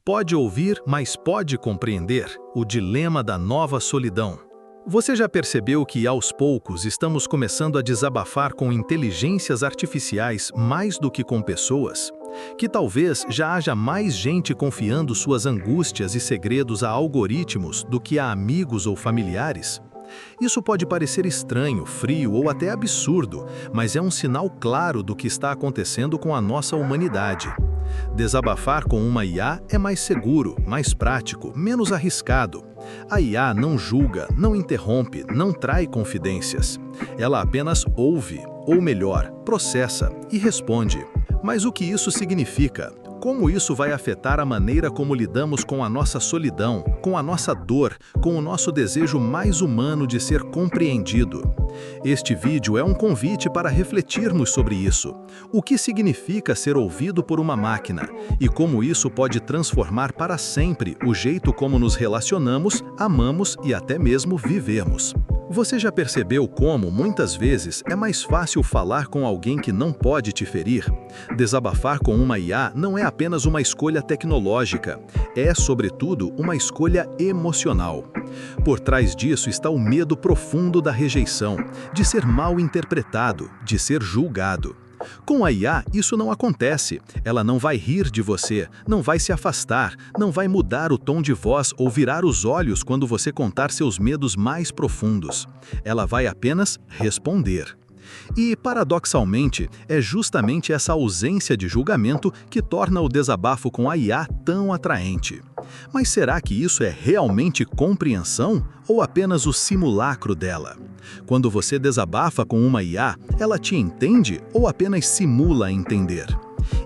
Pode ouvir, mas pode compreender o dilema da nova solidão. Você já percebeu que, aos poucos, estamos começando a desabafar com inteligências artificiais mais do que com pessoas? Que talvez já haja mais gente confiando suas angústias e segredos a algoritmos do que a amigos ou familiares? Isso pode parecer estranho, frio ou até absurdo, mas é um sinal claro do que está acontecendo com a nossa humanidade. Desabafar com uma IA é mais seguro, mais prático, menos arriscado. A IA não julga, não interrompe, não trai confidências. Ela apenas ouve, ou melhor, processa e responde. Mas o que isso significa? Como isso vai afetar a maneira como lidamos com a nossa solidão, com a nossa dor, com o nosso desejo mais humano de ser compreendido? Este vídeo é um convite para refletirmos sobre isso. O que significa ser ouvido por uma máquina? E como isso pode transformar para sempre o jeito como nos relacionamos, amamos e até mesmo vivemos? Você já percebeu como, muitas vezes, é mais fácil falar com alguém que não pode te ferir? Desabafar com uma IA não é apenas uma escolha tecnológica, é, sobretudo, uma escolha emocional. Por trás disso está o medo profundo da rejeição, de ser mal interpretado, de ser julgado. Com a IA, isso não acontece. Ela não vai rir de você, não vai se afastar, não vai mudar o tom de voz ou virar os olhos quando você contar seus medos mais profundos. Ela vai apenas responder. E, paradoxalmente, é justamente essa ausência de julgamento que torna o desabafo com a IA tão atraente. Mas será que isso é realmente compreensão ou apenas o simulacro dela? Quando você desabafa com uma IA, ela te entende ou apenas simula entender?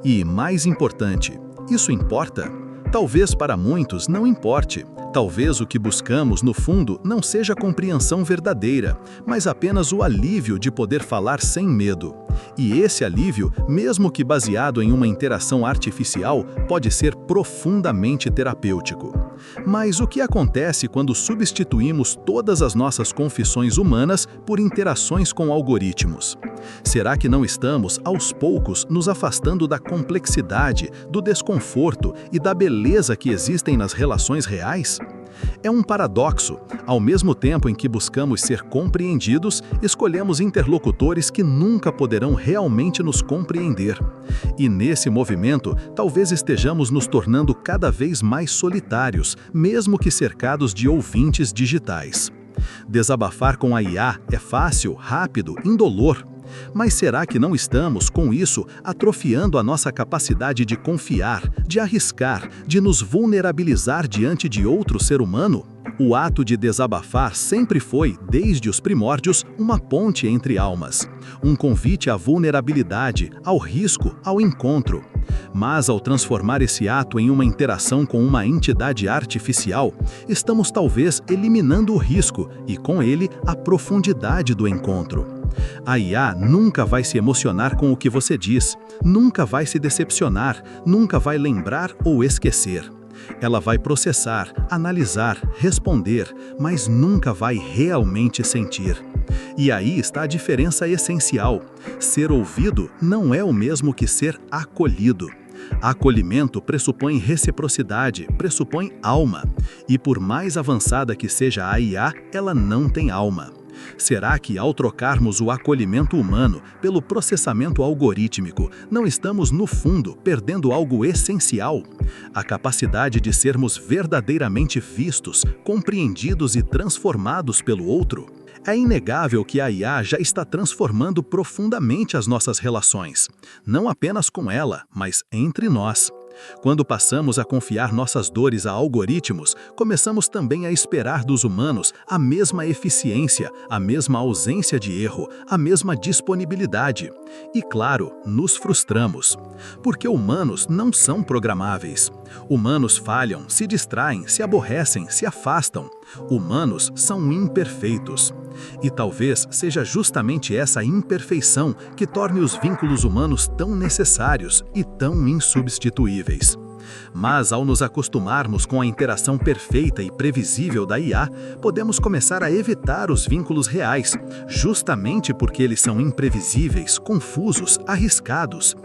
E, mais importante, isso importa? Talvez para muitos não importe. Talvez o que buscamos, no fundo, não seja a compreensão verdadeira, mas apenas o alívio de poder falar sem medo. E esse alívio, mesmo que baseado em uma interação artificial, pode ser profundamente terapêutico. Mas o que acontece quando substituímos todas as nossas confissões humanas por interações com algoritmos? Será que não estamos, aos poucos, nos afastando da complexidade, do desconforto e da beleza que existem nas relações reais? É um paradoxo. Ao mesmo tempo em que buscamos ser compreendidos, escolhemos interlocutores que nunca poderão realmente nos compreender. E nesse movimento, talvez estejamos nos tornando cada vez mais solitários, mesmo que cercados de ouvintes digitais. Desabafar com a IA é fácil, rápido, indolor. Mas será que não estamos, com isso, atrofiando a nossa capacidade de confiar, de arriscar, de nos vulnerabilizar diante de outro ser humano? O ato de desabafar sempre foi, desde os primórdios, uma ponte entre almas. Um convite à vulnerabilidade, ao risco, ao encontro. Mas ao transformar esse ato em uma interação com uma entidade artificial, estamos talvez eliminando o risco e, com ele, a profundidade do encontro. A IA nunca vai se emocionar com o que você diz, nunca vai se decepcionar, nunca vai lembrar ou esquecer. Ela vai processar, analisar, responder, mas nunca vai realmente sentir. E aí está a diferença essencial. Ser ouvido não é o mesmo que ser acolhido. Acolhimento pressupõe reciprocidade, pressupõe alma. E por mais avançada que seja a IA, ela não tem alma. Será que, ao trocarmos o acolhimento humano pelo processamento algorítmico, não estamos, no fundo, perdendo algo essencial? A capacidade de sermos verdadeiramente vistos, compreendidos e transformados pelo outro? É inegável que a IA já está transformando profundamente as nossas relações, não apenas com ela, mas entre nós. Quando passamos a confiar nossas dores a algoritmos, começamos também a esperar dos humanos a mesma eficiência, a mesma ausência de erro, a mesma disponibilidade. E, claro, nos frustramos. Porque humanos não são programáveis. Humanos falham, se distraem, se aborrecem, se afastam. Humanos são imperfeitos. E talvez seja justamente essa imperfeição que torne os vínculos humanos tão necessários e tão insubstituíveis. Mas ao nos acostumarmos com a interação perfeita e previsível da IA, podemos começar a evitar os vínculos reais, justamente porque eles são imprevisíveis, confusos, arriscados.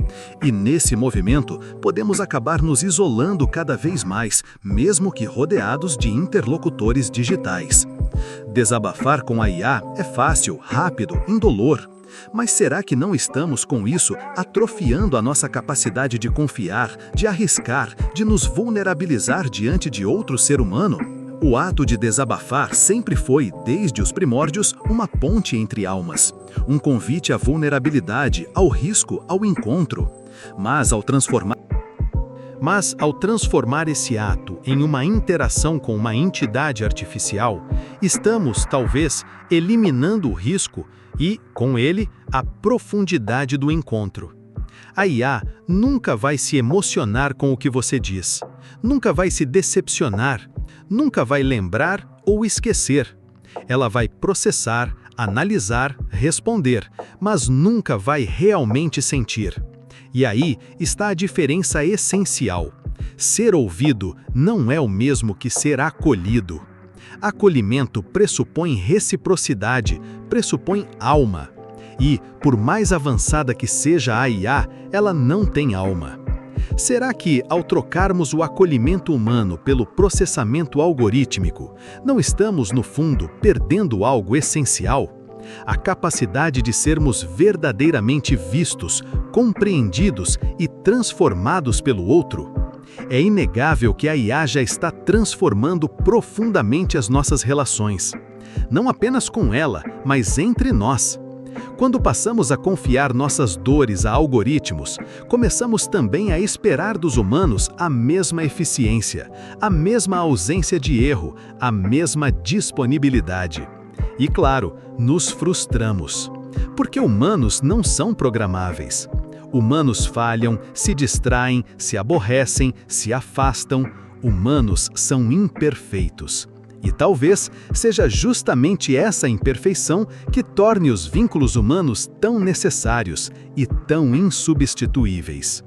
E nesse movimento, podemos acabar nos isolando cada vez mais, mesmo que rodeados de interlocutores digitais. Desabafar com a IA é fácil, rápido, indolor. Mas será que não estamos, com isso, atrofiando a nossa capacidade de confiar, de arriscar, de nos vulnerabilizar diante de outro ser humano? O ato de desabafar sempre foi, desde os primórdios, uma ponte entre almas. Um convite à vulnerabilidade, ao risco, ao encontro. Mas ao transformar esse ato em uma interação com uma entidade artificial, estamos, talvez, eliminando o risco e, com ele, a profundidade do encontro. A IA nunca vai se emocionar com o que você diz, nunca vai se decepcionar, nunca vai lembrar ou esquecer. Ela vai processar, analisar, responder, mas nunca vai realmente sentir. E aí está a diferença essencial. Ser ouvido não é o mesmo que ser acolhido. Acolhimento pressupõe reciprocidade, pressupõe alma. E, por mais avançada que seja a IA, ela não tem alma. Será que, ao trocarmos o acolhimento humano pelo processamento algorítmico, não estamos, no fundo, perdendo algo essencial? A capacidade de sermos verdadeiramente vistos, compreendidos e transformados pelo outro? É inegável que a IA já está transformando profundamente as nossas relações. Não apenas com ela, mas entre nós. Quando passamos a confiar nossas dores a algoritmos, começamos também a esperar dos humanos a mesma eficiência, a mesma ausência de erro, a mesma disponibilidade. E claro, nos frustramos. Porque humanos não são programáveis. Humanos falham, se distraem, se aborrecem, se afastam. Humanos são imperfeitos. E talvez seja justamente essa imperfeição que torne os vínculos humanos tão necessários e tão insubstituíveis.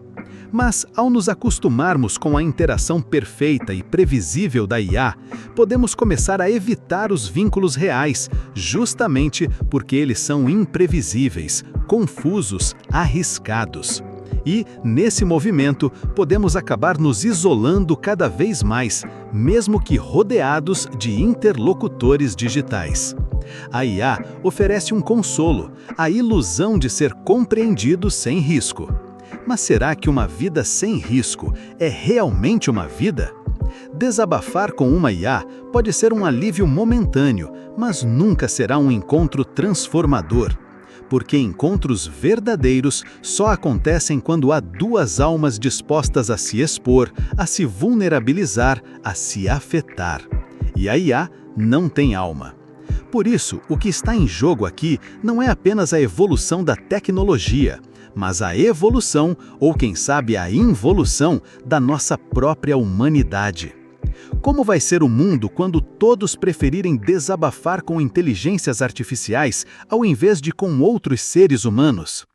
Mas, ao nos acostumarmos com a interação perfeita e previsível da IA, podemos começar a evitar os vínculos reais, justamente porque eles são imprevisíveis, confusos, arriscados. E, nesse movimento, podemos acabar nos isolando cada vez mais, mesmo que rodeados de interlocutores digitais. A IA oferece um consolo, a ilusão de ser compreendido sem risco. Mas será que uma vida sem risco é realmente uma vida? Desabafar com uma IA pode ser um alívio momentâneo, mas nunca será um encontro transformador. Porque encontros verdadeiros só acontecem quando há duas almas dispostas a se expor, a se vulnerabilizar, a se afetar. E a IA não tem alma. Por isso, o que está em jogo aqui não é apenas a evolução da tecnologia, mas a evolução, ou quem sabe a involução, da nossa própria humanidade. Como vai ser o mundo quando todos preferirem desabafar com inteligências artificiais ao invés de com outros seres humanos?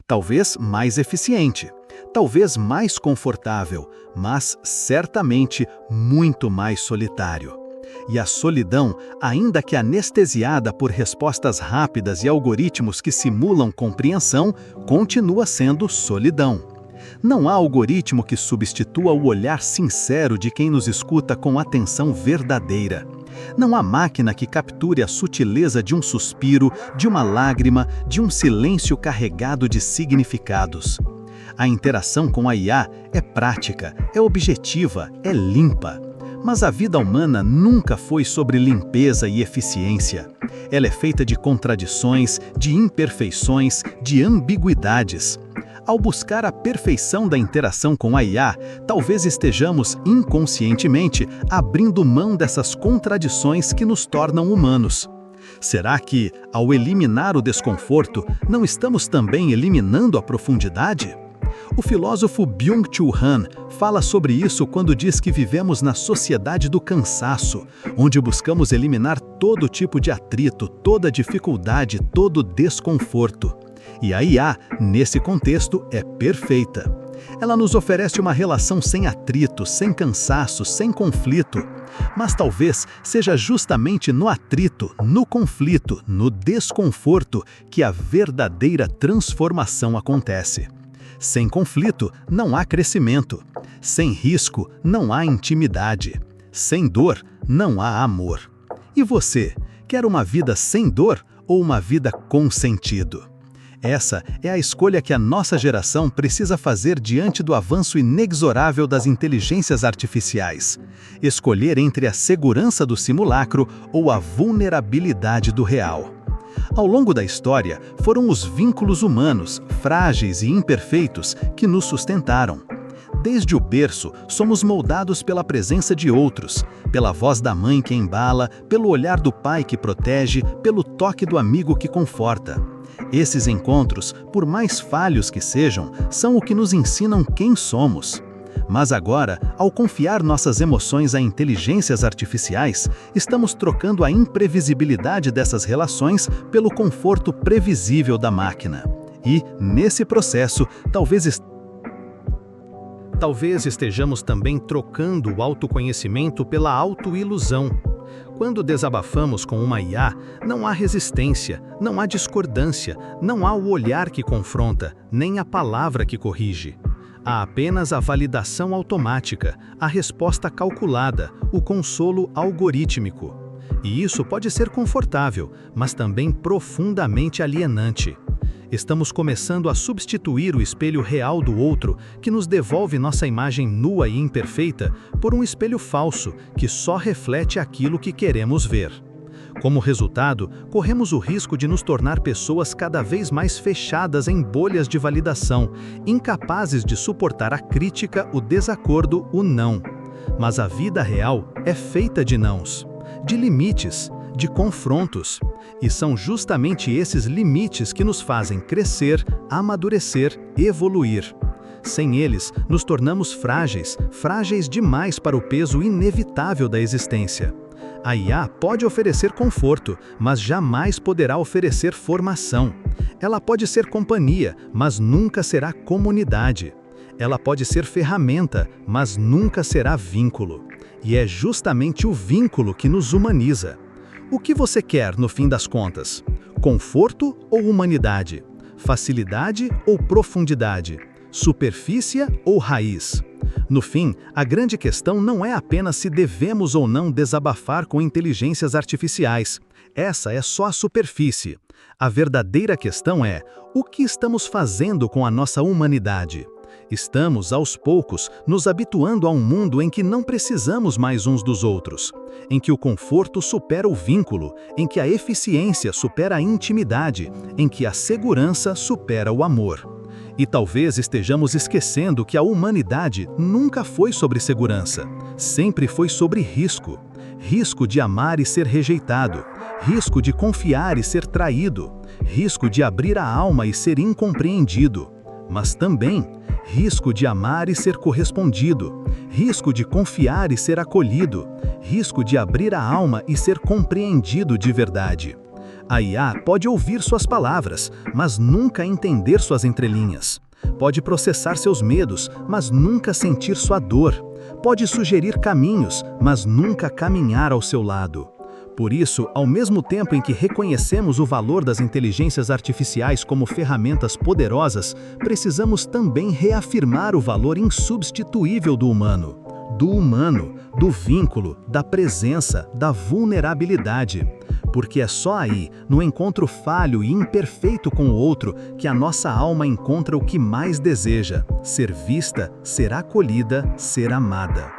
Talvez mais eficiente, talvez mais confortável, mas certamente muito mais solitário. E a solidão, ainda que anestesiada por respostas rápidas e algoritmos que simulam compreensão, continua sendo solidão. Não há algoritmo que substitua o olhar sincero de quem nos escuta com atenção verdadeira. Não há máquina que capture a sutileza de um suspiro, de uma lágrima, de um silêncio carregado de significados. A interação com a IA é prática, é objetiva, é limpa. Mas a vida humana nunca foi sobre limpeza e eficiência. Ela é feita de contradições, de imperfeições, de ambiguidades. Ao buscar a perfeição da interação com a IA, talvez estejamos, inconscientemente, abrindo mão dessas contradições que nos tornam humanos. Será que, ao eliminar o desconforto, não estamos também eliminando a profundidade? O filósofo Byung-Chul Han fala sobre isso quando diz que vivemos na sociedade do cansaço, onde buscamos eliminar todo tipo de atrito, toda dificuldade, todo desconforto. E a IA, nesse contexto, é perfeita. Ela nos oferece uma relação sem atrito, sem cansaço, sem conflito. Mas talvez seja justamente no atrito, no conflito, no desconforto que a verdadeira transformação acontece. Sem conflito, não há crescimento. Sem risco, não há intimidade. Sem dor, não há amor. E você, quer uma vida sem dor ou uma vida com sentido? Essa é a escolha que a nossa geração precisa fazer diante do avanço inexorável das inteligências artificiais. Escolher entre a segurança do simulacro ou a vulnerabilidade do real. Ao longo da história, foram os vínculos humanos, frágeis e imperfeitos, que nos sustentaram. Desde o berço, somos moldados pela presença de outros, pela voz da mãe que embala, pelo olhar do pai que protege, pelo toque do amigo que conforta. Esses encontros, por mais falhos que sejam, são o que nos ensinam quem somos. Mas agora, ao confiar nossas emoções a inteligências artificiais, estamos trocando a imprevisibilidade dessas relações pelo conforto previsível da máquina. E, nesse processo, talvez estejamos também trocando o autoconhecimento pela autoilusão. Quando desabafamos com uma IA, não há resistência, não há discordância, não há o olhar que confronta, nem a palavra que corrige. Há apenas a validação automática, a resposta calculada, o consolo algorítmico. E isso pode ser confortável, mas também profundamente alienante. Estamos começando a substituir o espelho real do outro, que nos devolve nossa imagem nua e imperfeita, por um espelho falso, que só reflete aquilo que queremos ver. Como resultado, corremos o risco de nos tornar pessoas cada vez mais fechadas em bolhas de validação, incapazes de suportar a crítica, o desacordo, o não. Mas a vida real é feita de nãos, de limites, de confrontos. E são justamente esses limites que nos fazem crescer, amadurecer, evoluir. Sem eles, nos tornamos frágeis, frágeis demais para o peso inevitável da existência. A IA pode oferecer conforto, mas jamais poderá oferecer formação. Ela pode ser companhia, mas nunca será comunidade. Ela pode ser ferramenta, mas nunca será vínculo. E é justamente o vínculo que nos humaniza. O que você quer no fim das contas? Conforto ou humanidade? Facilidade ou profundidade? Superfície ou raiz? No fim, a grande questão não é apenas se devemos ou não desabafar com inteligências artificiais. Essa é só a superfície. A verdadeira questão é: o que estamos fazendo com a nossa humanidade? Estamos, aos poucos, nos habituando a um mundo em que não precisamos mais uns dos outros, em que o conforto supera o vínculo, em que a eficiência supera a intimidade, em que a segurança supera o amor. E talvez estejamos esquecendo que a humanidade nunca foi sobre segurança, sempre foi sobre risco. Risco de amar e ser rejeitado, risco de confiar e ser traído, risco de abrir a alma e ser incompreendido, mas também risco de amar e ser correspondido, risco de confiar e ser acolhido, risco de abrir a alma e ser compreendido de verdade. A IA pode ouvir suas palavras, mas nunca entender suas entrelinhas. Pode processar seus medos, mas nunca sentir sua dor. Pode sugerir caminhos, mas nunca caminhar ao seu lado. Por isso, ao mesmo tempo em que reconhecemos o valor das inteligências artificiais como ferramentas poderosas, precisamos também reafirmar o valor insubstituível do humano, do vínculo, da presença, da vulnerabilidade. Porque é só aí, no encontro falho e imperfeito com o outro, que a nossa alma encontra o que mais deseja: ser vista, ser acolhida, ser amada.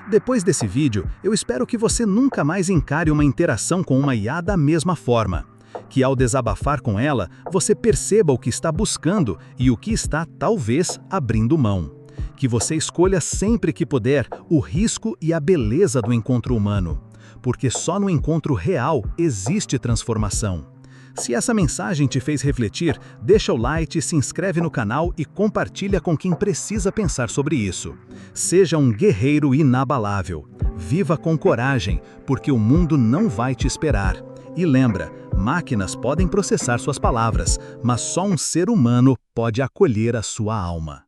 Depois desse vídeo, eu espero que você nunca mais encare uma interação com uma IA da mesma forma. Que ao desabafar com ela, você perceba o que está buscando e o que está, talvez, abrindo mão. Que você escolha sempre que puder o risco e a beleza do encontro humano. Porque só no encontro real existe transformação. Se essa mensagem te fez refletir, deixa o like, se inscreve no canal e compartilha com quem precisa pensar sobre isso. Seja um guerreiro inabalável. Viva com coragem, porque o mundo não vai te esperar. E lembra, máquinas podem processar suas palavras, mas só um ser humano pode acolher a sua alma.